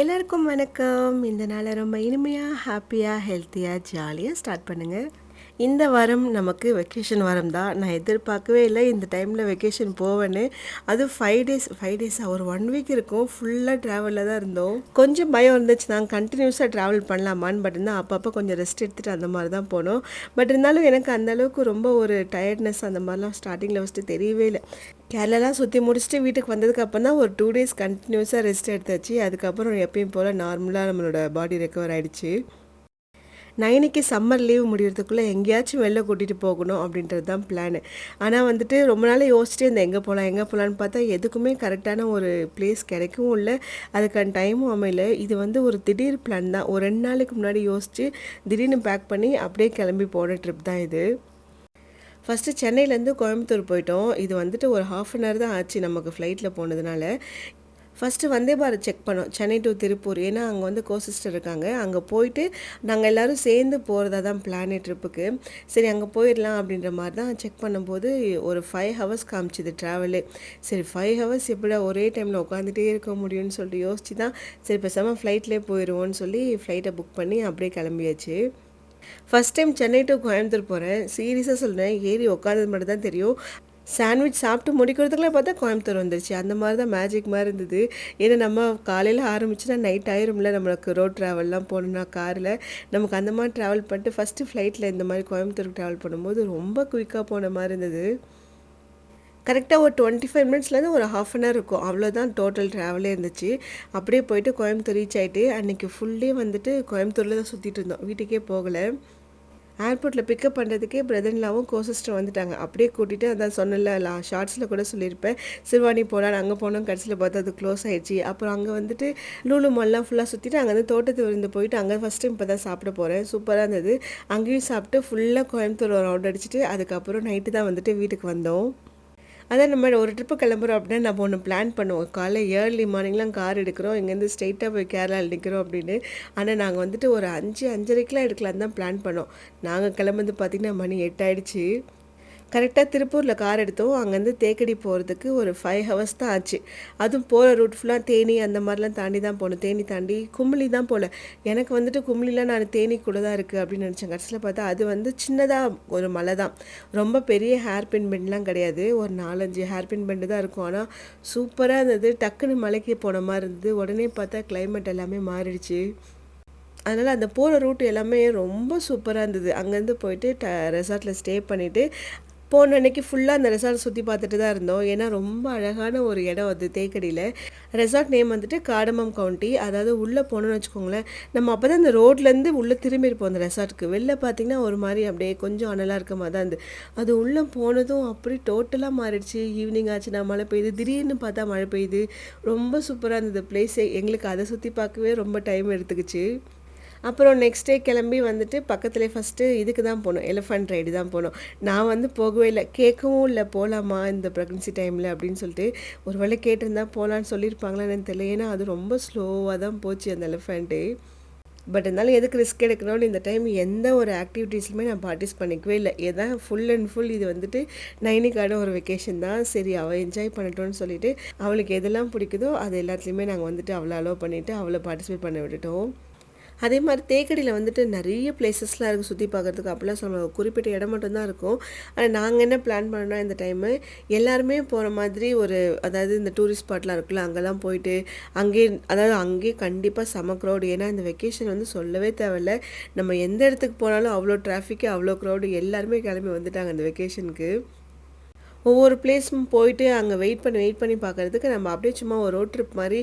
எல்லாருக்கும் வணக்கம். இந்த நாளை ரொம்ப இனிமையாக, ஹாப்பியாக, ஹெல்த்தியாக, ஜாலியாக ஸ்டார்ட் பண்ணுங்கள். இந்த வாரம் நமக்கு வெக்கேஷன் வாரம் தான். நான் எதிர்பார்க்கவே இல்லை இந்த டைமில் வெக்கேஷன் போவேன்னு. அது 5 டேஸாக ஒரு 1 வீக் இருக்கும். ஃபுல்லாக ட்ராவலில் தான் இருந்தோம். கொஞ்சம் பயம் இருந்துச்சு, நாங்கள் கண்டினியூஸாக ட்ராவல் பண்ணலாமான்னு. பட் இருந்தால் அப்பப்போ கொஞ்சம் ரெஸ்ட் எடுத்துகிட்டு அந்த மாதிரி தான் போனோம். பட் இருந்தாலும் எனக்கு அந்தளவுக்கு ரொம்ப ஒரு டயர்ட்னஸ் அந்த மாதிரிலாம் ஸ்டார்டிங்கில் ஃபஸ்ட்டு தெரியவே இல்லை. கேரளாலாம் சுற்றி முடிச்சுட்டு வீட்டுக்கு வந்ததுக்கு அப்புறம் தான் ஒரு 2 டேஸ் கண்டினியூஸாக ரெஸ்ட் எடுத்தாச்சு. அதுக்கப்புறம் எப்பயும் போல் நார்மலாக நம்மளோட பாடி ரெக்கவர் ஆகிடுச்சு. நைனிக்கு சம்மர் லீவ் முடிகிறதுக்குள்ளே எங்கேயாச்சும் வெளில கூட்டிகிட்டு போகணும் அப்படின்றது தான் பிளான். ஆனால் வந்துட்டு ரொம்ப நாள் யோசிச்சுட்டே இந்த எங்கே போகலான்னு பார்த்தா எதுக்குமே கரெக்டான ஒரு பிளேஸ் கிடைக்கவும் இல்லை, அதுக்கான டைமும் அமையல. இது ஒரு திடீர் பிளான் தான். ஒரு 2 நாளைக்கு முன்னாடி யோசித்து திடீர்னு பேக் பண்ணி அப்படியே கிளம்பி போன ட்ரிப் தான் இது. ஃபஸ்ட்டு சென்னையிலேருந்து கோயம்புத்தூர் போயிட்டோம். இது ஒரு 1/2 அன் ஹவர் தான் ஆச்சு நமக்கு ஃப்ளைட்டில் போனதுனால. ஃபஸ்ட்டு வந்தே பாரத் செக் பண்ணோம், சென்னை டு திருப்பூர். ஏன்னா அங்கே கோசிஸ்டர் இருக்காங்க. அங்கே போயிட்டு நாங்கள் எல்லோரும் சேர்ந்து போகிறதா தான் பிளானே ட்ரிப்புக்கு. சரி அங்கே போயிடலாம் அப்படின்ற மாதிரி தான் செக் பண்ணும்போது ஒரு 5 ஹவர்ஸ் காமிச்சிது ட்ராவலே. சரி 5 ஹவர்ஸ் எப்படியா ஒரே டைமில் உட்காந்துட்டே இருக்க முடியும்னு சொல்லிட்டு யோசிச்சு தான் சரி பேசாமல் ஃப்ளைட்லேயே போயிடுவோன்னு சொல்லி ஃப்ளைட்டை புக் பண்ணி அப்படியே கிளம்பியாச்சு. First time Chennai to Coimbatore போகிறேன். சீரியஸாக சொல்கிறேன், ஏறி உட்காந்தது மட்டும் தான் தெரியும். சாண்ட்விச் சாப்பிட்டு முடிக்கிறதுக்குள்ளே பார்த்தா கோயம்புத்தூர் வந்துருச்சு. அந்த மாதிரி தான் மேஜிக் மாதிரி இருந்தது. ஏன்னா நம்ம காலையில் ஆரம்பிச்சுன்னா நைட் ஆயிரும்ல, நம்மளுக்கு ரோட் ட்ராவல்லாம் போகணுன்னா காரில். நமக்கு அந்த மாதிரி ட்ராவல் பண்ணிட்டு ஃபஸ்ட்டு ஃப்ளைட்டில் இந்த மாதிரி கோயம்புத்தூருக்கு ட்ராவல் பண்ணும்போது ரொம்ப குயிக்காக போன மாதிரி இருந்தது. கரெக்டாக ஒரு 25 மினிட்ஸ்லேருந்து ஒரு 1/2 அன் ஹவர் இருக்கும், அவ்வளோதான் டோட்டல் ட்ராவலே இருந்துச்சு. அப்படியே போயிட்டு கோயம்புத்தூர் ரீச் ஆகிட்டு அன்றைக்கி ஃபுல் டே கோயம்புத்தூரில் தான் சுற்றிட்டு இருந்தோம், வீட்டுக்கே போகலை. ஏர்போர்ட்டில் பிக்கப் பண்ணுறதுக்கே பிரதர்லாவும் கோசிஸ்டர் வந்துட்டாங்க. அப்படியே கூட்டிகிட்டு அதான் சொன்னல, ஷார்ட்ஸில் கூட சொல்லியிருப்பேன், சிறுவாணி போகலான்னு அங்கே போனோம். கடைசியில் பார்த்தா அது க்ளோஸ் ஆகிடுச்சு. அப்புறம் அங்கே லூலு மால்லாம் ஃபுல்லாக சுற்றிட்டு அங்கே தோட்டத்து விருந்து போயிட்டு அங்கே ஃபஸ்ட் டைம் இப்போ தான் சாப்பிட போகிறேன். சூப்பராக இருந்தது. அங்கேயும் சாப்பிட்டு ஃபுல்லாக கோயம்புத்தூர் ஒரு ரவுண்ட் அடிச்சுட்டு அதுக்கப்புறம் நைட்டு தான் வீட்டுக்கு வந்தோம். அதான் நம்ம ஒரு ட்ரிப்பு கிளம்புறோம் அப்படின்னா நம்ம ஒன்று பிளான் பண்ணுவோம். காலைல ஏர்லி மார்னிங்லாம் கார் எடுக்கிறோம், இங்கேருந்து ஸ்ட்ரெயிட்டாக போய் கேரளாவில் நிற்கிறோம் அப்படின்னு. ஆனால் நாங்கள் ஒரு 5-5:30 எடுக்கலான்னு தான் பிளான் பண்ணோம். நாங்கள் கிளம்புறது பார்த்திங்கன்னா மணி 8 ஆகிடுச்சு. கரெக்டாக திருப்பூரில் கார் எடுத்தோம். அங்கேருந்து தேக்கடி போகிறதுக்கு ஒரு 5 ஹவர்ஸ் தான் ஆச்சு. அதுவும் போகிற ரூட் ஃபுல்லாக தேனி அந்த மாதிரிலாம் தாண்டி தான் போகணும். தேனி தாண்டி கும்ளி தான் போகல. எனக்கு கும்ளிலாம் நான் தேனிக்குள்ளே தான் இருக்குது அப்படின்னு நினச்சேன். கடைசியில் பார்த்தா அது சின்னதாக ஒரு மலை தான், ரொம்ப பெரிய ஹேர்பின் பெண்ட்லாம் கிடையாது. ஒரு 4-5 ஹேர்பின் பெண்டு தான் இருக்கும். ஆனால் சூப்பராக இருந்தது. டக்குன்னு மலைக்கு போன மாதிரி இருந்தது. உடனே பார்த்தா கிளைமேட் எல்லாமே மாறிடுச்சு. அதனால் அந்த போகிற ரூட் எல்லாமே ரொம்ப சூப்பராக இருந்தது. அங்கேருந்து போயிட்டு ரெசார்ட்டில் ஸ்டே பண்ணிவிட்டு போன அன்றைக்கி ஃபுல்லாக அந்த ரெசார்ட் சுற்றி பார்த்துட்டு தான் இருந்தோம். ஏன்னா ரொம்ப அழகான ஒரு இடம் அது தேக்கடியில். Resort name Cardamom County. அதாவது உள்ளே போகணுன்னு வச்சுக்கோங்களேன், நம்ம அப்போ தான் இந்த ரோட்லேருந்து உள்ளே திரும்பி இருப்போம் அந்த ரெசார்ட்டுக்கு. வெளில பார்த்திங்கன்னா ஒரு மாதிரி அப்படியே கொஞ்சம் அனலாக இருக்க மாதிரி தான் இருந்தது. அது உள்ளே போனதும் அப்படி டோட்டலாக மாறிடுச்சு. ஈவினிங் ஆச்சுன்னா மழை பெய்யுது, திடீர்னு பார்த்தா மழை பெய்யுது. ரொம்ப சூப்பராக இருந்தது பிளேஸே. எங்களுக்கு அதை சுற்றி பார்க்கவே ரொம்ப டைம் எடுத்துக்கிச்சு. அப்புறம் நெக்ஸ்ட் டே கிளம்பி பக்கத்துலேயே ஃபஸ்ட்டு இதுக்கு தான் போனோம், எலிஃபண்ட் ரைடு தான் போனோம். நான் போகவே இல்லை, கேட்கவும் இல்லை போகலாமா இந்த ப்ரெக்னன்சி டைமில் அப்படின்னு சொல்லிட்டு. ஒரு வேளை கேட்டிருந்தா போகலான்னு சொல்லியிருப்பாங்களான்னு தெரியல. ஏன்னா அது ரொம்ப ஸ்லோவாக தான் போச்சு அந்த எலிஃபண்ட்டு. பட் இருந்தாலும் எதுக்கு ரிஸ்க் எடுக்கணும்னு இந்த டைம் எந்த ஒரு ஆக்டிவிட்டீஸ்லுமே நான் பார்ட்டிஸ் பண்ணிக்கவே இல்லை. ஏதான் ஃபுல் அண்ட் ஃபுல் இது நைனிக்கான ஒரு வெக்கேஷன் தான். சரி அவள் என்ஜாய் பண்ணட்டோன்னு சொல்லிவிட்டு அவளுக்கு எதெல்லாம் பிடிக்குதோ அது எல்லாத்துலேயுமே நாங்கள் அவளை அலோவ் பண்ணிவிட்டு அவளை பார்ட்டிசிபேட் பண்ண விட்டுட்டோம். அதே மாதிரி தேக்கடியில் நிறைய பிளேசஸ்லாம் இருக்குது சுற்றி பார்க்குறதுக்கு. அப்படிலாம் சொல்லுவாங்க, குறிப்பிட்ட இடம் மட்டும்தான் இருக்கும். ஆனால் நாங்கள் என்ன பிளான் பண்ணோன்னா இந்த டைமு எல்லாருமே போகிற மாதிரி அதாவது இந்த டூரிஸ்ட் ஸ்பாட்லாம் இருக்குல்ல, அங்கெல்லாம் போயிட்டு அங்கேயே கண்டிப்பாக செம க்ரௌடு. ஏன்னா இந்த வெக்கேஷன் சொல்லவே தேவையில்ல. நம்ம எந்த இடத்துக்கு போனாலும் அவ்வளோ டிராஃபிக்கு, அவ்வளோ க்ரௌடு. எல்லாருமே கிளம்பி வந்துட்டாங்க அந்த வெக்கேஷனுக்கு. ஒவ்வொரு பிளேஸும் போயிட்டு அங்கே வெயிட் பண்ணி பார்க்குறதுக்கு நம்ம அப்படியே சும்மா ஒரு ரோட் ட்ரிப் மாதிரி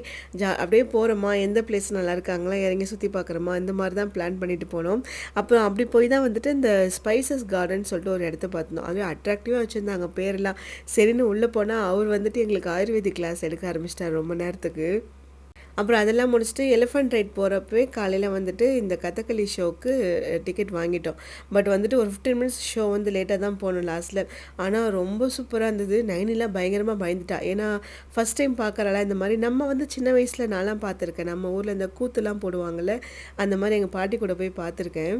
அப்படியே போகிறோமா, எந்த பிளேஸ் நல்லா இருக்காங்களா இறங்கி சுற்றி பார்க்குறோமா, இந்த மாதிரி தான் பிளான் பண்ணிட்டு போனோம். அப்புறம் அப்படி போய் தான் இந்த ஸ்பைசஸ் கார்டன் சொல்லிட்டு ஒரு இடத்த பார்த்துருந்தோம். அதுவே அட்ராக்டிவாக வச்சுருந்தாங்க பேரெல்லாம். சரின்னு உள்ளே போனால் அவர் எங்களுக்கு ஆயுர்வேதிக் கிளாஸ் எடுக்க ஆரம்பிச்சிட்டார் ரொம்ப நேரத்துக்கு. அப்புறம் அதெல்லாம் முடிச்சுட்டு எலிஃபண்ட் ரைட் போகிறப்பவே காலையில் இந்த கதகளி ஷோவுக்கு டிக்கெட் வாங்கிட்டோம். பட் ஒரு 15 மினிட்ஸ் ஷோ லேட்டாக தான் போனோம் லாஸ்ட்டில். ஆனால் ரொம்ப சூப்பராக இருந்தது. நைனிலாம் பயங்கரமாக பயந்துட்டா. ஏன்னா ஃபஸ்ட் டைம் பார்க்குறாளா இந்த மாதிரி. நம்ம சின்ன வயசில் நான்லாம் பார்த்துருக்கேன், நம்ம ஊரில் இந்த கூத்துலாம் போடுவாங்கள்ல, அந்த மாதிரி எங்கள் பாட்டி கூட போய் பார்த்துருக்கேன்.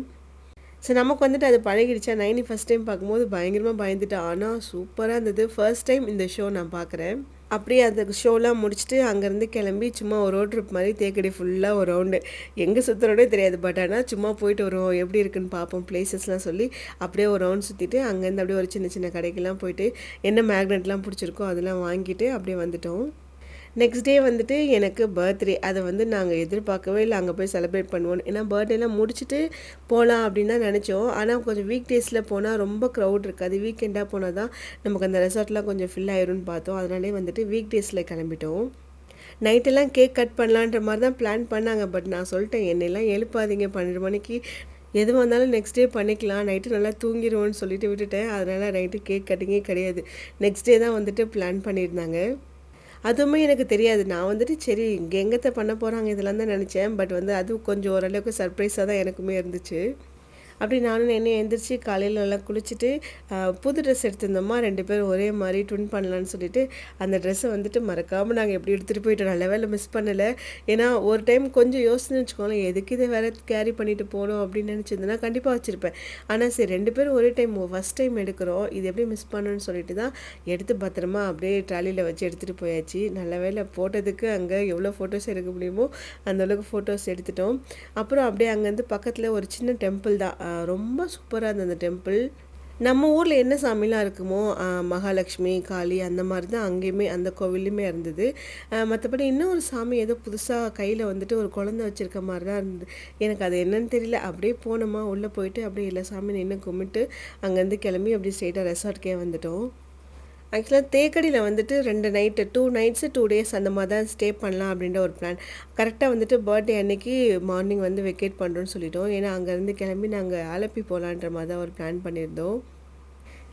ஸோ நமக்கு அது பழகிடுச்சா. நைனி ஃபஸ்ட் டைம் பார்க்கும்போது பயங்கரமாக பயந்துட்டா. ஆனால் சூப்பராக இருந்தது. ஃபர்ஸ்ட் டைம் இந்த ஷோ நான் பார்க்குறேன். அப்படியே அந்த ஷோலாம் முடிச்சுட்டு அங்கேருந்து கிளம்பி சும்மா ஒரு ரோட் ட்ரிப் மாதிரி தேக்கடி ஃபுல்லாக ஒரு ரவுண்டு எங்கே சுற்றுறோடே தெரியாது. பட் ஆனால் சும்மா போயிட்டு வருவோம், எப்படி இருக்குன்னு பார்ப்போம் பிளேசஸ்லாம் சொல்லி அப்படியே ஒரு ரவுண்ட் சுற்றிட்டு அங்கேருந்து அப்படியே ஒரு சின்ன சின்ன கடைக்கெல்லாம் போயிட்டு என்ன மேக்னெட்லாம் பிடிச்சிருக்கோ அதெல்லாம் வாங்கிட்டு அப்படியே வந்துட்டோம். நெக்ஸ்ட் டே வந்துட்டு எனக்கு பர்த்டே. அதை வந்து நாங்கள் எதிர்பார்க்கவே இல்லை அங்கே போய் செலிப்ரேட் பண்ணுவோம். ஏன்னா பர்த்டேலாம் முடிச்சுட்டு போகலாம் அப்படின்னு தான் நினச்சோம். ஆனால் கொஞ்சம் வீக் டேஸில் போனால் ரொம்ப க்ரௌட் இருக்காது. வீக்கெண்டாக போனால் தான் நமக்கு அந்த ரெசார்ட்லாம் கொஞ்சம் ஃபில் ஆயிரும்னு பார்த்தோம். அதனாலே வந்துட்டு வீக் டேஸில் கிளம்பிட்டோம். நைட்டெல்லாம் கேக் கட் பண்ணலான்ற மாதிரி தான் பிளான் பண்ணாங்க. பட் நான் சொல்லிட்டேன், என்னெல்லாம் எழுப்பாதீங்க 12 மணிக்கு, எது வந்தாலும் நெக்ஸ்ட் டே பண்ணிக்கலாம், நைட்டு நல்லா தூங்கிடுவோன்னு சொல்லிட்டு விட்டுட்டேன். அதனால் நைட்டு கேக் கட்டிங்கே கிடையாது. நெக்ஸ்ட் டே தான் வந்துட்டு பிளான் பண்ணியிருந்தாங்க. அதுவுமே எனக்கு தெரியாது. நான் வந்துட்டு சரி இங்கே எங்கத்த பண்ண போகிறாங்க இதெல்லாம் தான் நினச்சேன். பட் வந்து அதுவும் கொஞ்சம் ஓரளவுக்கு சர்ப்ரைஸாக தான் எனக்குமே இருந்துச்சு. அப்படி நானும் என்ன எழுந்திரிச்சு காலையில் நல்லா குளிச்சுட்டு புது ட்ரெஸ் எடுத்திருந்தோமா 2 பேரும் ஒரே மாதிரி ட்வின் பண்ணலான்னு சொல்லிட்டு அந்த ட்ரெஸ்ஸை வந்துட்டு மறக்காமல் நாங்கள் எப்படி எடுத்துகிட்டு போயிட்டோம். நல்ல வேலை மிஸ் பண்ணலை. ஏன்னா ஒரு டைம் கொஞ்சம் யோசனை வச்சுக்கோங்களேன், எதுக்கு இதை வேறு கேரி பண்ணிட்டு போகணும் அப்படின்னு நினச்சிருந்தேன்னா கண்டிப்பாக வச்சுருப்பேன். ஆனால் சரி 2 பேரும் ஒரே டைம் ஃபஸ்ட் டைம் எடுக்கிறோம், இது எப்படி மிஸ் பண்ணணும்னு சொல்லிட்டு தான் எடுத்து பத்திரமா அப்படியே ட்ராலியில் வச்சு எடுத்துகிட்டு போயாச்சு. நல்ல வேலை போட்டதுக்கு அங்கே எவ்வளோ ஃபோட்டோஸ் எடுக்க முடியுமோ அந்தளவுக்கு ஃபோட்டோஸ் எடுத்துட்டோம். அப்புறம் அப்படியே அங்கேருந்து பக்கத்தில் ஒரு சின்ன டெம்பிள் தான், ரொம்ப சூப்பராக இருந்தது அந்த டெம்பிள். நம்ம ஊரில் என்ன சாமிலாம் இருக்குமோ மகாலட்சுமி, காளி அந்த மாதிரி தான் அங்கேயுமே அந்த கோவிலுமே இருந்தது. மற்றபடி இன்னொரு சாமி ஏதோ புதுசாக கையில் வந்துட்டு ஒரு குழந்தை வச்சுருக்க மாதிரி தான் இருந்தது. எனக்கு அது என்னன்னு தெரியல. அப்படியே போனோமா, உள்ளே போயிட்டு அப்படியே எல்லா சாமி நின்று கும்பிட்டு அங்கேருந்து கிளம்பி அப்படியே ஸ்ட்ரெயிட்டாக ரெசார்ட்கே வந்துட்டோம். ஆக்சுவலாக தேக்கடியில் வந்துட்டு 2 நைட்டு 2 நைட்ஸு 2 டேஸ் அந்த மாதிரி தான் ஸ்டே பண்ணலாம் அப்படின்ற ஒரு பிளான். கரெக்டாக வந்துட்டு பர்த்டே அன்னைக்கு மார்னிங் வந்து வெக்கேட் பண்ணுறோன்னு சொல்லிட்டோம். ஏன்னா அங்கேருந்து கிளம்பி நாங்கள் ஆலப்பி போகலான்ற மாதிரி தான் ஒரு பிளான் பண்ணியிருந்தோம்.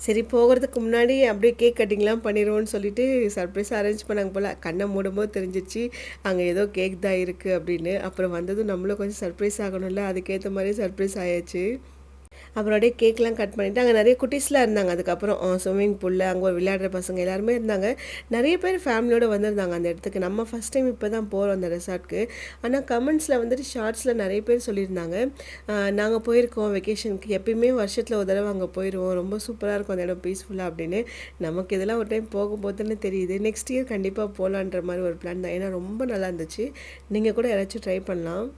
சரி போகிறதுக்கு முன்னாடி அப்படியே கேக் கட்டிங்லாம் பண்ணிடுவோன்னு சொல்லிட்டு சர்ப்ரைஸாக அரேஞ்ச் பண்ணாங்க போல். கண்ணை மூடும்போது தெரிஞ்சிச்சு அங்கே ஏதோ கேக் தான் இருக்குது அப்படின்னு. அப்புறம் வந்ததும் நம்மளும் கொஞ்சம் சர்ப்ரைஸ் ஆகணும்ல, அதுக்கேற்ற மாதிரி சர்ப்ரைஸ் ஆயாச்சு. அப்புறம் அப்படியே கேக்லாம் கட் பண்ணிவிட்டு அங்கே நிறைய குட்டீஸ்லாம் இருந்தாங்க. அதுக்கப்புறம் ஸ்விம்மிங் பூலில் அங்கே ஒரு விளையாடுற பசங்க எல்லாருமே இருந்தாங்க. நிறைய பேர் ஃபேமிலியோடு வந்திருந்தாங்க அந்த இடத்துக்கு. நம்ம ஃபஸ்ட் டைம் இப்போ தான் போகிறோம் அந்த ரெசார்ட்க்கு. ஆனால் கமெண்ட்ஸில் வந்துட்டு ஷார்ட்ஸில் நிறைய பேர் சொல்லியிருந்தாங்க, நாங்கள் போயிருக்கோம் வெக்கேஷனுக்கு, எப்பயுமே வருஷத்தில் ஒரு தடவை அங்கே போயிடுவோம், ரொம்ப சூப்பராக இருக்கும் அந்த இடம் பீஸ்ஃபுல்லாக அப்படின்னு. நமக்கு இதெல்லாம் ஒரு டைம் போகும்போதுன்னு தெரியுது. நெக்ஸ்ட் இயர் கண்டிப்பாக போகலான்ற மாதிரி ஒரு பிளான் தான். ஏன்னா ரொம்ப நல்லா இருந்துச்சு. நீங்கள் கூட யாராச்சும் ட்ரை பண்ணலாம்.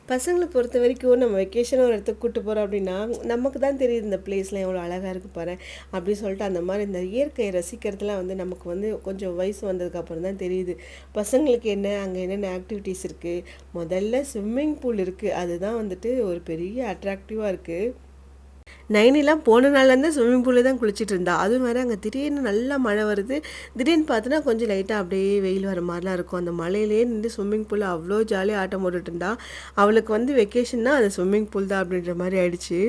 பசங்களை பொறுத்த வரைக்கும் நம்ம வெக்கேஷன் ஒரு இடத்துக்கு கூப்பிட்டு போகிறோம் அப்படின்னா நமக்கு தான் தெரியுது இந்த பிளேஸ்லாம் எவ்வளோ அழகாக இருக்குது பாரு அப்படின்னு சொல்லிட்டு அந்த மாதிரி இந்த இயற்கையை ரசிக்கிறதுலாம் வந்து நமக்கு வந்து கொஞ்சம் வயசு வந்ததுக்கப்புறம் தான் தெரியுது. பசங்களுக்கு என்ன அங்கே என்னென்ன ஆக்டிவிட்டீஸ் இருக்குது. முதல்ல ஸ்விம்மிங் பூல் இருக்குது, அதுதான் வந்துட்டு ஒரு பெரிய அட்ராக்டிவாக இருக்குது. நைனிலாம் போன நாள்லேருந்து ஸ்விம்மிங் பூலில் தான் குளிச்சுட்டு இருந்தா. அதுவும் வேறு அங்கே திடீர்னு நல்லா மழை வருது. திடீர்னு பார்த்தோன்னா கொஞ்சம் லைட்டாக அப்படியே வெயில் வர மாதிரிலாம் இருக்கும். அந்த மழையிலேயே நின்று ஸ்விம்மிங் பூலில் அவ்வளோ ஜாலியாக ஆட்டம் போட்டுட்டு இருந்தா. அவளுக்கு வந்து வெக்கேஷன்னா அது ஸ்விம்மிங் பூல் தான் அப்படின்ற மாதிரி ஆயிடுச்சு.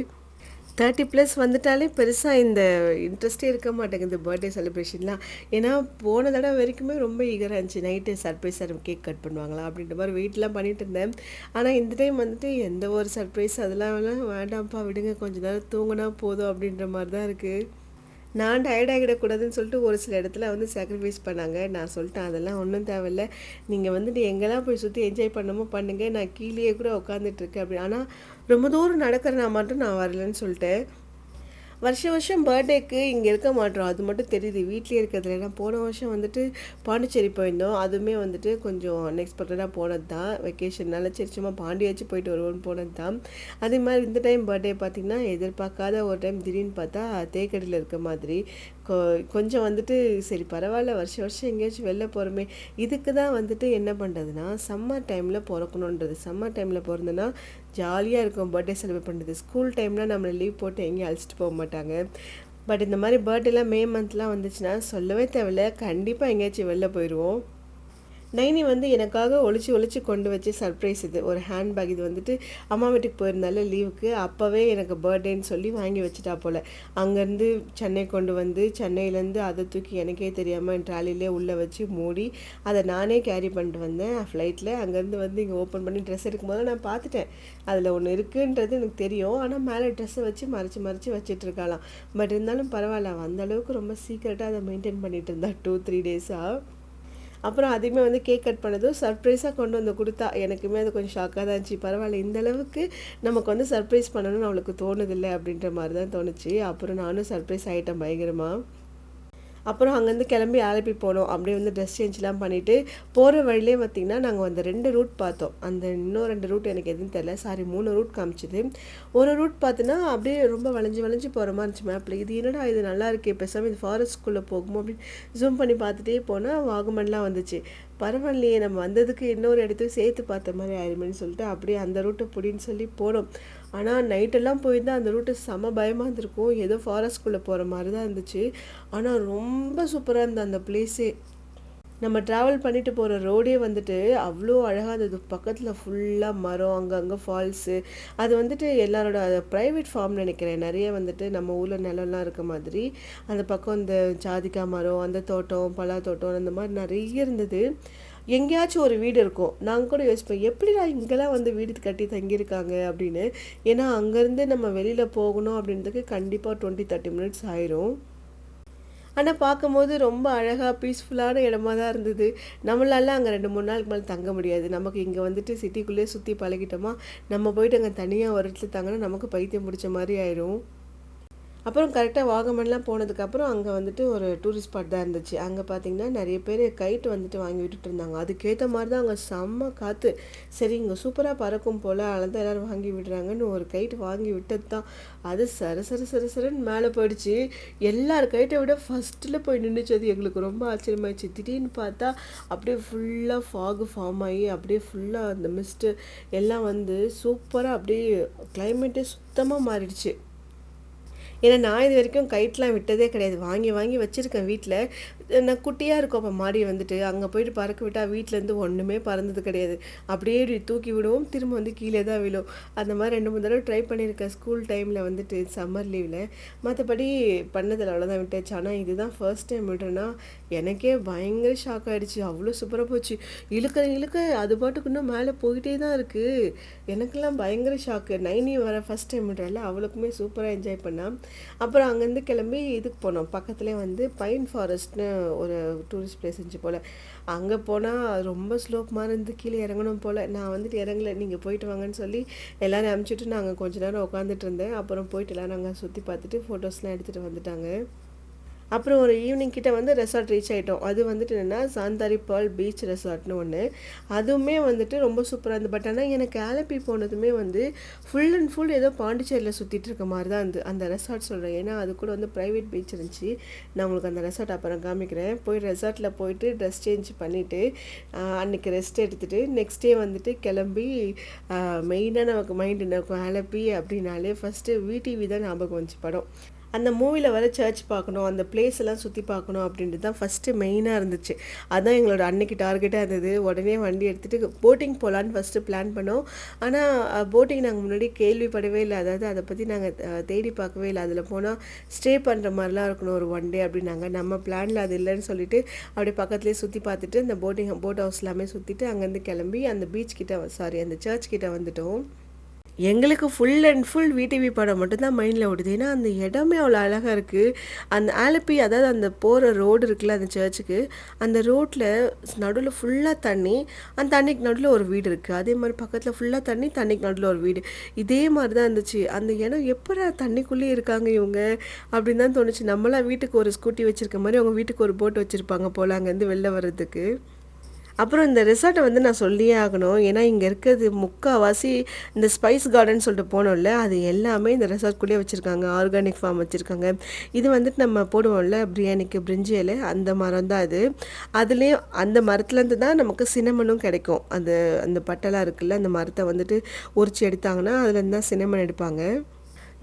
30+ வந்துட்டாலே பெருசாக இந்த இன்ட்ரெஸ்ட்டே இருக்க மாட்டேங்குது பர்த்டே செலிப்ரேஷன்லாம். ஏன்னா போன தடவை வரைக்குமே ரொம்ப ஈகராக இருந்துச்சு, நைட்டு சர்ப்ரைஸாக கேக் கட் பண்ணுவாங்களா அப்படின்ற மாதிரி வெயிட்லாம் பண்ணிட்டு இருந்தேன். ஆனால் இந்த டைம் வந்துட்டு எந்த ஒரு சர்ப்ரைஸ் அதெல்லாம் வேண்டாம்ப்பா விடுங்க, கொஞ்சம் நேரம் தூங்கினா போதும் அப்படின்ற மாதிரி தான் இருக்குது. நான் டயர்ட் ஆகிடக்கூடாதுன்னு சொல்லிட்டு ஒரு சில இடத்துல வந்து சாக்ரிஃபைஸ் பண்ணாங்க. நான் சொல்லிட்டேன் அதெல்லாம் ஒன்றும் தேவையில்லை, நீங்கள் வந்துட்டு எங்கெல்லாம் போய் சுற்றி என்ஜாய் பண்ணமோ பண்ணுங்கள், நான் கீழேயே கூட உட்காந்துட்ருக்கேன் அப்படி. ஆனால் ரொம்ப தூரம் நடக்கிறனா மட்டும் நான் வரலன்னு சொல்லிட்டேன். வருஷம் பர்த்டேக்கு இங்கே இருக்க மாட்டோம், அது மட்டும் தெரியுது வீட்லேயே இருக்கிறதுல. ஏன்னா போன வருஷம் வந்துட்டு பாண்டிச்சேரி போயிருந்தோம், அதுவுமே வந்துட்டு கொஞ்சம் அன்எக்ஸ்பெக்டடாக போனது தான். வெக்கேஷன்னால சரி சும்மா பாண்டியாச்சும் போயிட்டு வருவோன்னு போனது தான். அதே மாதிரி இந்த டைம் பர்த்டே பார்த்திங்கன்னா எதிர்பார்க்காத ஒரு டைம் திடீர்னு பார்த்தா தேக்கடியில் இருக்க மாதிரி கொஞ்சம் வந்துட்டு சரி பரவாயில்ல வருஷம் எங்கேயாச்சும் வெளில போகிறோமே. இதுக்கு தான் வந்துட்டு என்ன பண்ணுறதுன்னா சம்மர் டைமில் பிறக்கணுன்றது. சம்மர் டைமில் பிறந்தனா ஜாலியாக இருக்கும் பர்த்டே செலிப்ரேட் பண்ணுறது. ஸ்கூல் டைம்லாம் நம்மளை லீவ் போட்டு எங்கேயும் அழைச்சிட்டு போக மாட்டாங்க. பட் இந்த மாதிரி பர்த்டேலாம் மே மந்த்லாம் வந்துச்சுன்னா சொல்லவே தேவையில்ல, கண்டிப்பாக எங்கேயாச்சும் வெளில போயிடுவோம். நைனி வந்து எனக்காக ஒளிச்சு கொண்டு வச்சு சர்ப்ரைஸ் இது ஒரு ஹேண்ட்பேக். இது வந்துட்டு அம்மா வீட்டுக்கு போயிருந்தால லீவுக்கு அப்போவே எனக்கு பர்த்டேன்னு சொல்லி வாங்கி வச்சுட்டா போல். அங்கேருந்து சென்னை கொண்டு வந்து சென்னையிலேருந்து அதை தூக்கி எனக்கே தெரியாமல் என் ட்ராலிலே உள்ளே வச்சு மூடி அதை நானே கேரி பண்ணிட்டு வந்தேன் ஃப்ளைட்டில். அங்கேருந்து வந்து இங்கே ஓப்பன் பண்ணி ட்ரெஸ் எடுக்கும்போது நான் பார்த்துட்டேன் அதில் ஒன்று இருக்குன்றது எனக்கு தெரியும். ஆனால் மேலே ட்ரெஸ்ஸை வச்சு மறைச்சி வச்சிட்ருக்கலாம். பட் இருந்தாலும் பரவாயில்ல, அந்தளவுக்கு ரொம்ப சீக்கிரட்டாக அதை மெயின்டைன் பண்ணிகிட்டு இருந்தா 2-3 டேஸாக. அப்புறம் அதையுமே வந்து கேக் கட் பண்ணதும் சர்ப்ரைஸாக கொண்டு வந்து கொடுத்தா. எனக்குமே அது கொஞ்சம் ஷாக்காக தான் இருந்துச்சு. பரவாயில்ல இந்த அளவுக்கு நமக்கு வந்து சர்ப்ரைஸ் பண்ணணும்னு அவளுக்கு தோணுதில்லை அப்படின்ற மாதிரி தான் தோணுச்சு. அப்புறம் நானும் சர்ப்ரைஸ் ஆகிட்டேன் பயங்கரமாக. அப்புறம் அங்கேருந்து கிளம்பி ஆலப்பி போனோம். அப்படியே வந்து ட்ரெஸ் சேஞ்ச்லாம் பண்ணிவிட்டு போகிற வழியிலே பார்த்திங்கன்னா நாங்கள் அந்த 2 ரூட் பார்த்தோம். அந்த இன்னும் 2 ரூட் எனக்கு எதுன்னு தெரியல, சாரி 3 ரூட் காமிச்சிது. ஒரு ரூட் பார்த்தினா அப்படியே ரொம்ப வளைஞ்சு வளைஞ்சு போகிற மாதிரி இருந்துச்சு மேப்பில். இது என்னடா இது நல்லா இருக்கே, பேசாமல் இது ஃபாரஸ்ட்குள்ளே போகுமோ அப்படின்னு ஜூம் பண்ணி பார்த்துட்டே போனால் வாகமன்லாம் வந்துச்சு. பரவாயில்லையே, நம்ம வந்ததுக்கு இன்னொரு இடத்துக்கு சேர்த்து பார்த்த மாதிரி ஆயிருமேன்னு சொல்லிட்டு அப்படியே அந்த ரூட்டை பிடின்னு சொல்லி போனோம். ஆனால் நைட்டெல்லாம் போயிருந்தால் அந்த ரூட்டு செம பயமாக இருந்திருக்கும். ஏதோ ஃபாரஸ்ட்குள்ளே போகிற மாதிரி தான் இருந்துச்சு. ஆனால் ரொம்ப சூப்பராக இருந்தது அந்த பிளேஸே. நம்ம ட்ராவல் பண்ணிட்டு போகிற ரோடே வந்துட்டு அவ்வளோ அழகாக இருந்தது. பக்கத்தில் ஃபுல்லாக மரம், அங்கங்கே ஃபால்ஸு. அது வந்துட்டு எல்லாரோட ப்ரைவேட் ஃபார்ம் நினைக்கிறேன். நிறைய வந்துட்டு நம்ம ஊரில் நிலம்லாம் இருக்க மாதிரி அந்த பக்கம் இந்த ஜாதிக்காய் மரம், அந்த தோட்டம், பலா தோட்டம், அந்த மாதிரி நிறைய இருந்தது. எங்கேயாச்சும் ஒரு வீடு இருக்கும். நாங்கள் கூட யோசிப்போம், எப்படிடா இங்கெல்லாம் வந்து வீடு கட்டி தங்கியிருக்காங்க அப்படின்னு. ஏன்னா அங்கேருந்து நம்ம வெளியில் போகணும் அப்படின்றதுக்கு கண்டிப்பாக 20-30 மினிட்ஸ் ஆயிரும். ஆனால் பார்க்கும்போது ரொம்ப அழகாக பீஸ்ஃபுல்லான இடமா தான் இருந்தது. நம்மளால அங்கே 2-3 நாளுக்கு மேலே தங்க முடியாது. நமக்கு இங்கே வந்துட்டு சிட்டிக்குள்ளேயே சுற்றி பழகிட்டோமா, நம்ம போயிட்டு அங்கே தனியாக ஒரு இடத்துல தங்கினா நமக்கு பைத்தியம் பிடிச்ச மாதிரி ஆயிரும். அப்புறம் கரெக்டாக வாகமன்லாம் போனதுக்கப்புறம் அங்கே வந்துட்டு ஒரு டூரிஸ்ட் ஸ்பாட் தான் இருந்துச்சு. அங்கே பார்த்தீங்கன்னா நிறைய பேர் கைட்டு வந்துட்டு வாங்கி விட்டுட்டு இருந்தாங்க. அதுக்கேற்ற மாதிரி தான் அங்கே செம்ம காற்று. சரி இங்கே சூப்பராக பறக்கும் போல், அதனால் தான் எல்லோரும் வாங்கி விடுறாங்கன்னு ஒரு கைட்டு வாங்கி விட்டது தான். அது சரன்னு மேலே போயிடுச்சு. எல்லார் கைட்டை விட ஃபஸ்ட்டில் போய் நின்றுச்சு. அது எங்களுக்கு ரொம்ப ஆச்சரியமாயிடுச்சு. திடீர்னு பார்த்தா அப்படியே ஃபுல்லாக ஃபாகு ஃபார்ம் ஆகி அப்படியே ஃபுல்லாக அந்த மிஸ்ட்டு எல்லாம் வந்து சூப்பராக அப்படியே கிளைமேட்டே சுத்தமாக மாறிடுச்சு. ஏன்னா நான் இது வரைக்கும் கைட்லாம் விட்டதே கிடையாது. வாங்கி வாங்கி வச்சுருக்கேன் வீட்டில். நான் குட்டியாக இருக்கும் அப்போ மாடி வந்துட்டு அங்கே போயிட்டு பறக்க விட்டால் வீட்டிலேருந்து ஒன்றுமே பறந்தது கிடையாது. அப்படியே தூக்கி விடுவோம், திரும்ப வந்து கீழே தான் விழும். அந்த மாதிரி 2-3 தடவை ட்ரை பண்ணியிருக்கேன் ஸ்கூல் டைமில் வந்துட்டு சம்மர் லீவில். மற்றபடி பண்ணதில் அவ்வளோதான் விட்டாச்சு. ஆனால் இதுதான் ஃபர்ஸ்ட் டைம் விடுறேன்னா எனக்கே பயங்கர ஷாக் ஆகிடுச்சு. அவ்வளோ சூப்பராக போச்சு. இழுக்க அது பாட்டுக்கு இன்னும் மேலே போயிட்டே தான் இருக்குது. எனக்கெல்லாம் பயங்கர ஷாக்கு. நைனி வர ஃபஸ்ட் டைம் விடுறல, அவளுக்குமே சூப்பராக என்ஜாய் பண்ணான். அப்புறம் அங்கேருந்து கிளம்பி இதுக்கு போனோம். பக்கத்துலேயே வந்து பைன் ஃபாரஸ்ட்னு ஒரு டூரிஸ்ட் பிளேஸ் இருந்துச்சு போல். அங்கே போனால் ரொம்ப ஸ்லோப் மாதிரி இருந்து கீழே இறங்கணும் போல். நான் வந்துட்டு இறங்கலை, நீங்கள் போயிட்டு வாங்கன்னு சொல்லி எல்லோரும் அனுப்பிச்சிட்டு நாங்கள் கொஞ்ச நேரம் உட்காந்துட்டு இருந்தேன். அப்புறம் போயிட்டு எல்லோரும் நாங்கள் சுற்றி பார்த்துட்டு ஃபோட்டோஸ்லாம் எடுத்துகிட்டு வந்துட்டாங்க. அப்புறம் ஒரு ஈவினிங் கிட்ட வந்து ரெசார்ட் ரீச் ஆகிட்டோம். அது வந்துட்டு என்னென்னா சாந்தாரி பேர்ல் பீச் ரெசார்ட்னு ஒன்று. அதுவுமே வந்துட்டு ரொம்ப சூப்பராக இருந்தது. பட் ஆனால் எனக்கு ஆலப்பி போனதுமே வந்து ஃபுல் அண்ட் ஃபுல் ஏதோ பாண்டிச்சேரியில் சுற்றிட்டு இருக்க மாதிரி தான் இருந்தது அந்த ரெசார்ட் சொல்கிறேன். ஏன்னா அது கூட வந்து ப்ரைவேட் பீச் இருந்துச்சு. நான் உங்களுக்கு அந்த ரெசார்ட் அப்புறம் காமிக்கிறேன். போய் ரெசார்ட்டில் போயிட்டு ட்ரெஸ் சேஞ்ச் பண்ணிவிட்டு அன்றைக்கி ரெஸ்ட் எடுத்துகிட்டு நெக்ஸ்ட் டே வந்துட்டு கிளம்பி மெயினாக நமக்கு மைண்டு இருக்கும் ஆலப்பி அப்படின்னாலே ஃபஸ்ட்டு விடிவி தான் ஞாபகம் வந்துச்சு படம். அந்த மூவியில் வர சர்ச் பார்க்கணும், அந்த பிளேஸ் எல்லாம் சுற்றி பார்க்கணும் அப்படின்ட்டு தான் ஃபஸ்ட்டு மெயினாக இருந்துச்சு. அதுதான் எங்களோட அன்னைக்கு டார்கெட்டாக இருந்தது. உடனே வண்டி எடுத்துகிட்டு போட்டிங் போகலான்னு ஃபஸ்ட்டு பிளான் பண்ணோம். ஆனால் போட்டிங் நாங்கள் முன்னாடி கேள்விப்படவே இல்லை. அதாவது அதை பற்றி நாங்கள் தேடி பார்க்கவே இல்லை. அதில் போனால் ஸ்டே பண்ணுற மாதிரிலாம் இருக்கணும் ஒரு 1 டே அப்படின்னாங்க. நம்ம பிளானில் அது இல்லைன்னு சொல்லிவிட்டு அப்படியே பக்கத்துலேயே சுற்றி பார்த்துட்டு அந்த போட் ஹவுஸ் எல்லாமே சுற்றிட்டு அங்கேருந்து கிளம்பி அந்த பீச் கிட்ட அந்த சர்ச் கிட்ட வந்துட்டோம். எங்களுக்கு ஃபுல் அண்ட் ஃபுல் விடிவி படம் மட்டும்தான் மைண்டில் ஓடுது. ஏன்னா அந்த இடமே அவ்வளோ அழகாக இருக்குது. அந்த ஆலப்பி, அதாவது அந்த போகிற ரோடு இருக்குல்ல அந்த சர்ச்சுக்கு, அந்த ரோட்டில் நடுவில் ஃபுல்லாக தண்ணி, அந்த தண்ணிக்கு நடுவில் ஒரு வீடு இருக்குது. அதே மாதிரி பக்கத்தில் ஃபுல்லாக தண்ணி, தண்ணிக்கு நடுவில் ஒரு வீடு. இதே மாதிரி தான் இருந்துச்சு. அந்த இடம் எப்படா தண்ணிக்குள்ளேயே இருக்காங்க இவங்க அப்படின்னு தான் தோணுச்சு. நம்மளாம் வீட்டுக்கு ஒரு ஸ்கூட்டி வச்சுருக்க மாதிரி அவங்க வீட்டுக்கு ஒரு போட் வச்சுருப்பாங்க போல் அங்கேருந்து வெளில வர்றதுக்கு. அப்புறம் இந்த ரிசார்ட்டை வந்து நான் சொல்லியே ஆகணும். ஏன்னா இங்கே இருக்கிறது முக்கால்வாசி இந்த ஸ்பைஸ் கார்டன் சொல்லிட்டு போனோம்ல, அது எல்லாமே இந்த ரெசார்ட்குள்ளேயே வச்சுருக்காங்க. ஆர்கானிக் ஃபார்ம் வச்சுருக்காங்க. இது வந்துட்டு நம்ம போடுவோம்ல பிரியாணிக்கு பிரிஞ்சி இலை, அந்த மரம் தான் அது. அதுலேயும் அந்த மரத்துலேருந்து தான் நமக்கு சினமனும் கிடைக்கும். அந்த பட்டெல்லாம் இருக்குல்ல, அந்த மரத்தை வந்துட்டு உரிச்சு எடுத்தாங்கன்னா அதுலேருந்து தான் சினமன் எடுப்பாங்க.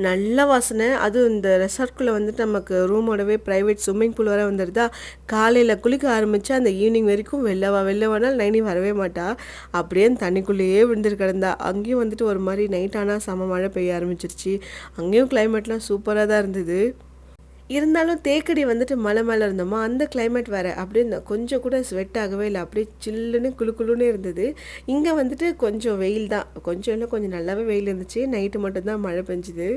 நல்ல வாசனை. அதுவும் இந்த ரெசார்ட்குள்ளே வந்துட்டு நமக்கு ரூமோடவே ப்ரைவேட் ஸ்விம்மிங் பூல் வர வந்துடுதா. காலையில் குளிக்க ஆரம்பித்தா அந்த ஈவினிங் வரைக்கும் வெளில நைனி வரவே மாட்டா. அப்படியே அந்த தண்ணிக்குள்ளேயே விழுந்துட்டு கிடந்தா. அங்கேயும் வந்துட்டு ஒரு மாதிரி நைட் ஆனால் செம மழை பெய்ய ஆரம்பிச்சிருச்சு. அங்கேயும் கிளைமேட்லாம் சூப்பராக தான் இருந்தது. இருந்தாலும் தேக்கடி வந்துட்டு மலை மேலே இருந்தோமா, அந்த கிளைமேட் வேறு. அப்படியே கொஞ்சம் கூட ஸ்வெட் ஆகவே இல்லை. அப்படியே சில்லுன்னு குளுன்னு இருந்தது. இங்கே வந்துட்டு கொஞ்சம் வெயில் தான். கொஞ்சம் இல்லை, கொஞ்சம் நல்லாவே வெயில் இருந்துச்சு. நைட்டு மட்டும்தான் மழை பெஞ்சுது.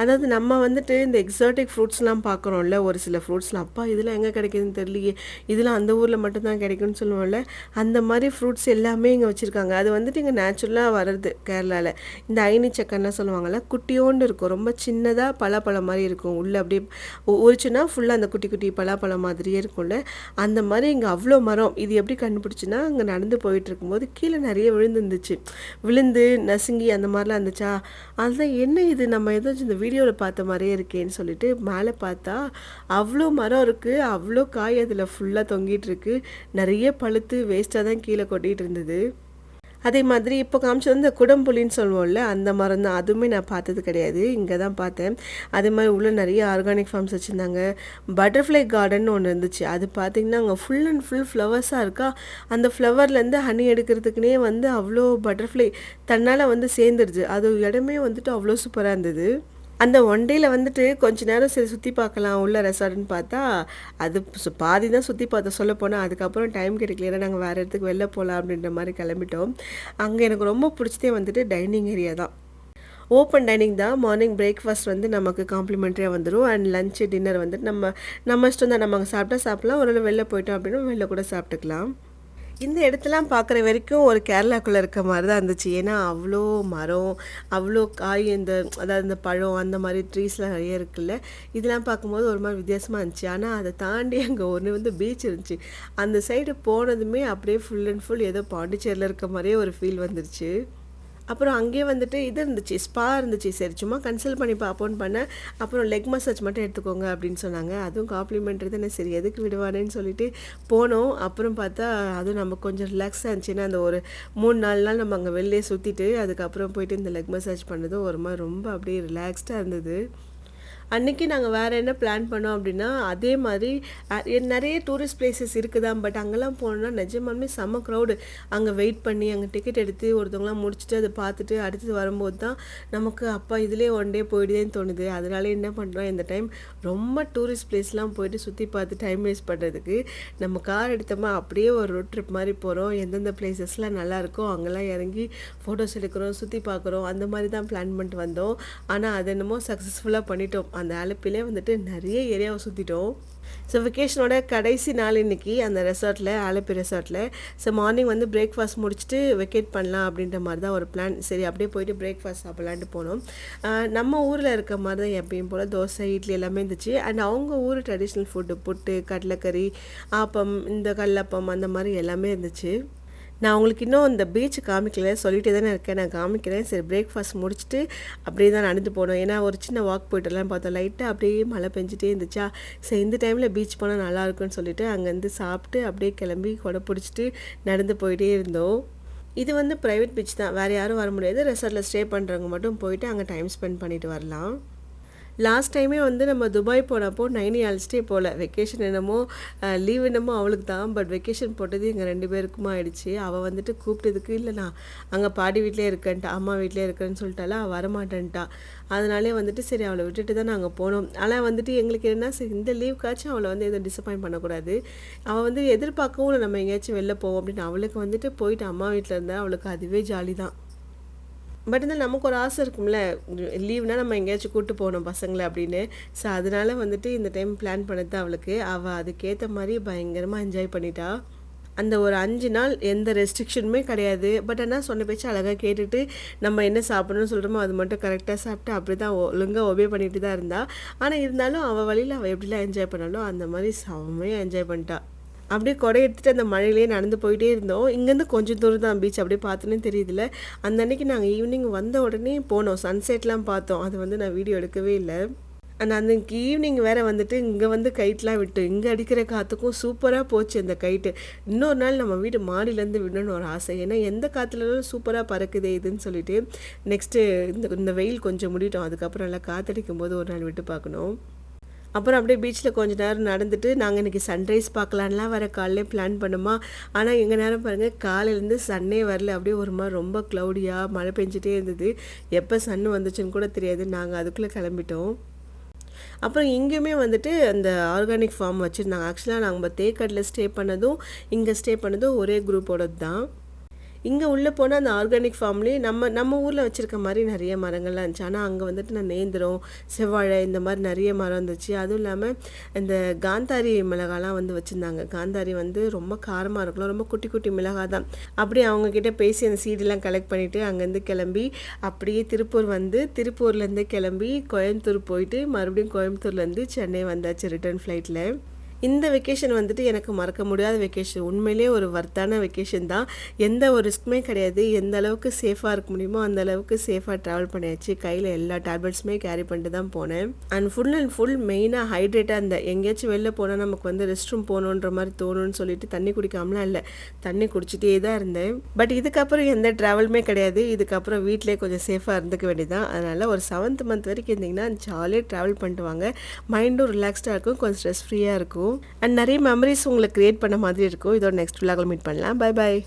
அதாவது நம்ம வந்துட்டு இந்த எக்ஸாட்டிக் ஃப்ரூட்ஸ்லாம் பார்க்குறோம்ல, ஒரு சில ஃப்ரூட்ஸ்லாம் அப்பா இதெல்லாம் எங்கே கிடைக்குதுன்னு தெரியலையே, இதெல்லாம் அந்த ஊரில் மட்டும்தான் கிடைக்கும்னு சொல்லுவோம்ல, அந்த மாதிரி ஃப்ரூட்ஸ் எல்லாமே இங்கே வச்சுருக்காங்க. அது வந்துட்டு இங்கே நேச்சுரலாக வர்றது கேரளாவில். இந்த ஐனி சக்கரைலாம் சொல்லுவாங்கள்ல, குட்டியோண்டு இருக்கும், ரொம்ப சின்னதாக பலாப்பழம் மாதிரி இருக்கும், உள்ளே அப்படியே உரிச்சுன்னா ஃபுல்லாக அந்த குட்டி குட்டி பலாப்பழம் மாதிரியே இருக்கும்ல, அந்த மாதிரி இங்கே அவ்வளோ மரம். இது எப்படி கண்டுபிடிச்சுன்னா, அங்கே நடந்து போயிட்டு இருக்கும்போது கீழே நிறைய விழுந்துருந்துச்சு, விழுந்து நசுங்கி அந்த மாதிரிலாம் இருந்துச்சா, அதுதான் என்ன இது நம்ம ஏதாச்சும் இந்த வீடியோவில் பார்த்த மாதிரியே இருக்கேன்னு சொல்லிட்டு மேலே பார்த்தா அவ்வளோ மரம் இருக்குது, அவ்வளோ காய் அதில் ஃபுல்லாக தொங்கிட்டு இருக்கு, நிறைய பழுத்து வேஸ்ட்டாக தான் கீழே கொட்டிகிட்டு இருந்தது. அதே மாதிரி இப்போ காமிச்சது வந்து குடம்புளின்னு சொல்லுவோம்ல, அந்த மரம் தான். அதுவுமே நான் பார்த்தது கிடையாது, இங்கே தான் பார்த்தேன். அதே மாதிரி உள்ளே நிறைய ஆர்கானிக் ஃபார்ம்ஸ் வச்சுருந்தாங்க. பட்டர்ஃப்ளை கார்டன் ஒன்று இருந்துச்சு, அது பார்த்திங்கன்னா அங்கே ஃபுல் அண்ட் ஃபுல் ஃப்ளவர்ஸாக இருக்கா. அந்த ஃப்ளவர்லேருந்து ஹனி எடுக்கிறதுக்குனே வந்து அவ்வளோ பட்டர்ஃப்ளை தன்னால் வந்து சேர்ந்துடுது. அது இடமே வந்துட்டு அவ்வளோ சூப்பராக இருந்தது. அந்த ஒன் டேயில் வந்துட்டு கொஞ்ச நேரம் சரி சுற்றி பார்க்கலாம் உள்ள ரெசார்ட்னு பார்த்தா, அது பாதி தான் சுற்றி பார்த்தோம் சொல்லப்போனால். அதுக்கப்புறம் டைம் கிடைக்கல, ஏன்னா நாங்கள் வேறு இடத்துக்கு வெளில போகலாம் அப்படின்ற மாதிரி கிளம்பிட்டோம். அங்கே எனக்கு ரொம்ப பிடிச்சதே வந்துட்டு டைனிங் ஏரியா தான். ஓப்பன் டைனிங் தான். மார்னிங் பிரேக்ஃபாஸ்ட் வந்து நமக்கு காம்ப்ளிமெண்ட்ரியாக வந்துடும், அண்ட் லஞ்சு டின்னர் வந்துட்டு நம்ம இஷ்டம் தான். நம்ம அங்கே சாப்பிட்டா சாப்பிட்லாம், ஒரு வெளில போயிட்டோம் அப்படின்னா வெளில கூட சாப்பிட்டுக்கலாம். இந்த இடத்தெல்லாம் பார்க்குற வரைக்கும் ஒரு கேரளாக்குள்ளே இருக்க மாதிரி தான் இருந்துச்சு. ஏன்னா அவ்வளோ மரம், அவ்வளோ காய், அதாவது இந்த பழம் அந்த மாதிரி ட்ரீஸ்லாம் நிறைய இருக்குல்ல, இதெல்லாம் பார்க்கும்போது ஒரு மாதிரி வித்தியாசமாக இருந்துச்சு. ஆனால் அதை தாண்டி அங்கே ஒன்று வந்து பீச் இருந்துச்சு. அந்த சைடு போனதுமே அப்படியே ஃபுல் அண்ட் ஃபுல் ஏதோ பாண்டிச்சேரியில் இருக்க மாதிரியே ஒரு ஃபீல் வந்துருச்சு. அப்புறம் அங்கேயே வந்துட்டு இது இருந்துச்சு, ஸ்பா இருந்துச்சு. சரி சும்மா கன்சல்ட் பண்ணி பார்ப்போன்னு பண்ணேன். அப்புறம் லெக் மசாஜ் மட்டும் எடுத்துக்கோங்க அப்படின்னு சொன்னாங்க. அதுவும் காம்ப்ளிமெண்ட்ரி தானே, சரி எதுக்கு விடுவானேன்னு சொல்லிட்டு போனோம். அப்புறம் பார்த்தா அதுவும் நமக்கு கொஞ்சம் ரிலாக்ஸாக இருந்துச்சுன்னா, அந்த ஒரு 3-4 நாள் நம்ம அங்கே வெளிலே சுற்றிட்டு அதுக்கப்புறம் போயிட்டு இந்த லெக் மசாஜ் பண்ணதும் ஒரு மாதிரி ரொம்ப அப்படியே ரிலாக்ஸ்டாக இருந்தது. அன்றைக்கி நாங்கள் வேறு என்ன பிளான் பண்ணோம் அப்படின்னா, அதே மாதிரி நிறைய டூரிஸ்ட் பிளேசஸ் இருக்குதான், பட் அங்கெல்லாம் போனோம்னா நிஜமாலுமே செம்ம க்ரௌடு. அங்கே வெயிட் பண்ணி அங்கே டிக்கெட் எடுத்து ஒருத்தவங்களாம் முடிச்சுட்டு அதை பார்த்துட்டு அடுத்தது வரும்போது தான் நமக்கு அப்பா இதிலே ஒன் டே போயிடுதேன்னு தோணுது. அதனால என்ன பண்ணுறோம், இந்த டைம் ரொம்ப டூரிஸ்ட் பிளேஸ்லாம் போயிட்டு சுற்றி பார்த்து டைம் வேஸ்ட் பண்ணுறதுக்கு நம்ம கார் எடுத்தோமா அப்படியே ஒரு ரோட் ட்ரிப் மாதிரி போகிறோம். எந்தெந்த பிளேசஸ்லாம் நல்லாயிருக்கோ அங்கெல்லாம் இறங்கி ஃபோட்டோஸ் எடுக்கிறோம், சுற்றி பார்க்குறோம், அந்த மாதிரி தான் பிளான் பண்ணிட்டு வந்தோம். ஆனால் அது என்னமோ சக்ஸஸ்ஃபுல்லாக பண்ணிட்டோம். அந்த ஆலப்பிலே வந்துட்டு நிறைய ஏரியாவை சுற்றிட்டோம். ஸோ வெக்கேஷனோட கடைசி நாள் இன்றைக்கி அந்த ரெசார்ட்டில், ஆலப்பி ரெசார்ட்டில். ஸோ மார்னிங் வந்து பிரேக்ஃபாஸ்ட் முடிச்சுட்டு வெக்கேட் பண்ணலாம் அப்படின்ற மாதிரி தான் ஒரு பிளான். சரி அப்படியே போயிட்டு பிரேக்ஃபாஸ்ட் சாப்பிட்லான்ட்டு போனோம். நம்ம ஊரில் இருக்க மாதிரி தான் எப்பயும் போல் தோசை, இட்லி எல்லாமே இருந்துச்சு. அண்ட் அவங்க ஊர் ட்ரெடிஷ்னல் ஃபுட்டு, புட்டு, கடலைக்கறி, ஆப்பம், இந்த கல்லப்பம் அந்த மாதிரி எல்லாமே இருந்துச்சு. நான் உங்களுக்கு இன்னும் இந்த பீச் காமிக்கல, சொல்லிகிட்டே தானே இருக்கேன், நான் காமிக்கிறேன். சரி பிரேக்ஃபாஸ்ட் முடிச்சுட்டு அப்படியே தான் நடந்து போனோம். ஏன்னா ஒரு சின்ன வாக் போய்ட்டுலாம் பார்த்தோம். லைட்டாக அப்படியே மழை பெஞ்சிட்டே இருந்துச்சா, சரி இந்த டைமில் பீச் போனால் நல்லாயிருக்குன்னு சொல்லிட்டு அங்கேருந்து சாப்பிட்டு அப்படியே கிளம்பி கொடை பிடிச்சிட்டு நடந்து போயிட்டே இருந்தோம். இது வந்து ப்ரைவேட் பீச் தான், வேறு யாரும் வர முடியாது. ரெசார்ட்டில் ஸ்டே பண்ணுறவங்க மட்டும் போயிட்டு அங்கே டைம் ஸ்பெண்ட் பண்ணிட்டு வரலாம். லாஸ்ட் டைமே வந்து நம்ம துபாய் போனப்போ நைனி அழைச்சிட்டே போகல. வெக்கேஷன் என்னமோ லீவ் என்னமோ அவளுக்கு தான், பட் வெக்கேஷன் போட்டது எங்கள் 2 பேருக்குமா ஆயிடுச்சு. அவள் வந்துட்டு கூப்பிட்டதுக்கு இல்லை நான் அங்கே பாட்டி வீட்டிலே இருக்கேன்ட்டா, அம்மா வீட்டிலே இருக்கேன்னு சொல்லிட்டால, அவள் வரமாட்டேன்ட்டா. அதனாலே வந்துட்டு சரி அவளை விட்டுட்டு தான் நாங்கள் போனோம். ஆனால் வந்துட்டு எங்களுக்கு என்ன, சரி இந்த லீவுக்காச்சும் அவளை வந்து எதுவும் டிசப்பாயின்ட் பண்ணக்கூடாது. அவள் வந்து எதிர்பார்க்கவும் இல்லை நம்ம எங்கேயாச்சும் வெளில போவோம் அப்படின்னு. அவளுக்கு வந்துட்டு போயிட்டு அம்மா வீட்டில் இருந்தால் அவளுக்கு அதுவே ஜாலி தான். பட் இருந்தாலும் நமக்கு ஒரு ஆசை இருக்கும்ல, லீவ்னா நம்ம எங்கேயாச்சும் கூப்பிட்டு போகணும் பசங்களை அப்படின்னு. ஸோ அதனால வந்துட்டு இந்த டைம் பிளான் பண்ணது தான் அவளுக்கு. அவள் அதுக்கேற்ற மாதிரி பயங்கரமாக என்ஜாய் பண்ணிட்டா. அந்த ஒரு 5 நாள் எந்த ரெஸ்ட்ரிக்ஷனுமே கிடையாது. பட் ஆனால் சொன்ன பேச்சு அழகாக கேட்டுட்டு நம்ம என்ன சாப்பிடணும்னு சொல்கிறோமோ அது மட்டும் கரெக்டாக சாப்பிட்டு அப்படி தான் ஒழுங்காக ஒபே பண்ணிட்டு தான் இருந்தாள். ஆனால் இருந்தாலும் அவள் வழியில் அவள் எப்படிலாம் என்ஜாய் பண்ணாலும் அந்த மாதிரி செம்மையாக என்ஜாய் பண்ணிட்டா. அப்படியே கொடை எடுத்துகிட்டு அந்த மழையிலே நடந்து போயிட்டே இருந்தோம். இங்கேருந்து கொஞ்சம் தூரம் தான் பீச், அப்படியே பார்த்தோன்னே தெரியுதுல்ல. அந்த அன்றைக்கி நாங்கள் ஈவினிங் வந்த உடனே போனோம், சன்செட்லாம் பார்த்தோம். அது வந்து நான் வீடியோ எடுக்கவே இல்லை. அண்ட் அன்றைக்கி ஈவினிங் வேறு வந்துட்டு இங்கே வந்து கைட்லாம் விட்டு இங்கே அடிக்கிற காற்றுக்கும் சூப்பராக போச்சு அந்த கைட்டு. இன்னொரு நாள் நம்ம வீட்டு மாடியிலேருந்து விடணும்னு ஒரு ஆசை. ஏன்னா எந்த காற்றுலலாம் சூப்பராக பறக்குதே இதுன்னு சொல்லிட்டு நெக்ஸ்ட்டு இந்த வெயில் கொஞ்சம் முடிட்டோம், அதுக்கப்புறம் நல்லா காற்றடிக்கும் போது ஒரு நாள் விட்டு பார்க்கணும். அப்புறம் அப்படியே பீச்சில் கொஞ்சம் நேரம் நடந்துட்டு நாங்கள் இன்றைக்கி சன்ரைஸ் பார்க்கலான்லாம் வர காலையிலே பிளான் பண்ணுமா. ஆனால் எங்கள் நேரம் பாருங்கள், காலையிலேருந்து சன்னே வரல. அப்படியே ஒரு மாதிரி ரொம்ப க்ளவுடியாக மழை பெஞ்சிட்டே இருந்தது. எப்போ சன்னு வந்துச்சுன்னு கூட தெரியாது. நாங்கள் அதுக்குள்ளே கிளம்பிட்டோம். அப்புறம் இங்கேயுமே வந்துட்டு அந்த ஆர்கானிக் ஃபார்ம் வச்சுருந்தாங்க. ஆக்சுவலாக நாங்கள் தேக்கடில் ஸ்டே பண்ணதும் இங்கே ஸ்டே பண்ணதும் ஒரே குரூப்போடது தான். இங்கே உள்ளே போனால் அந்த ஆர்கானிக் ஃபார்ம்லேயே நம்ம ஊரில் வச்சுருக்க மாதிரி நிறைய மரங்கள்லாம் இருந்துச்சு. ஆனால் அங்கே வந்துட்டு நான் நேந்திரம், செவ்வாழை இந்த மாதிரி நிறைய மரம் இருந்துச்சு. அதுவும் இல்லாமல் இந்த காந்தாரி மிளகாலாம் வந்து வச்சுருந்தாங்க. காந்தாரி வந்து ரொம்ப காரமாக இருக்கலாம், ரொம்ப குட்டி குட்டி மிளகாய் தான். அப்படியே அவங்கக்கிட்ட பேசி அந்த சீடெல்லாம் கலெக்ட் பண்ணிவிட்டு அங்கேருந்து கிளம்பி அப்படியே திருப்பூர் வந்து திருப்பூர்லேருந்து கிளம்பி கோயம்புத்தூர் போயிட்டு மறுபடியும் கோயம்புத்தூர்லேருந்து சென்னை வந்தாச்சு ரிட்டர்ன் ஃப்ளைட்டில். இந்த வெக்கேஷன் வந்துட்டு எனக்கு மறக்க முடியாத வெக்கேஷன். உண்மையிலேயே ஒரு வர்த்தான வெக்கேஷன் தான். எந்த ஒரு ரிஸ்க்குமே கிடையாது. எந்த அளவுக்கு சேஃபாக இருக்க முடியுமோ அந்த அளவுக்கு சேஃபாக ட்ராவல் பண்ணியாச்சு. கையில் எல்லா டேப்லெட்ஸுமே கேரி பண்ணிட்டு தான் போனேன். அண்ட் ஃபுல் மெயினாக ஹைட்ரேட்டாக இருந்தேன். எங்கேயாச்சும் வெளில போனால் நமக்கு வந்து ரெஸ்ட் ரூம் போகணுன்ற மாதிரி தோணுன்னு சொல்லிட்டு தண்ணி குடிக்காமலாம் இல்லை, தண்ணி குடிச்சிட்டே தான் இருந்தேன். பட் இதுக்கப்புறம் எந்த ட்ராவலுமே கிடையாது. இதுக்கப்புறம் வீட்டிலே கொஞ்சம் சேஃபாக இருந்துக்க வேண்டியதான். அதனால் ஒரு 7th மந்த் வரைக்கும் இருந்திங்கன்னா ஜாலியாக ட்ராவல் பண்ணிட்டு வாங்க. மைண்டும் ரிலாக்ஸ்டாக இருக்கும், கொஞ்சம் ஸ்ட்ரெஸ் ஃப்ரீயாக இருக்கும். அண்ட் நிறைய மெமரிஸ் உங்களுக்கு கிரியேட் பண்ண மாதிரி இருக்கும். இதோட நெக்ஸ்ட் விலாகில் மீட் பண்ணலாம். Bye bye.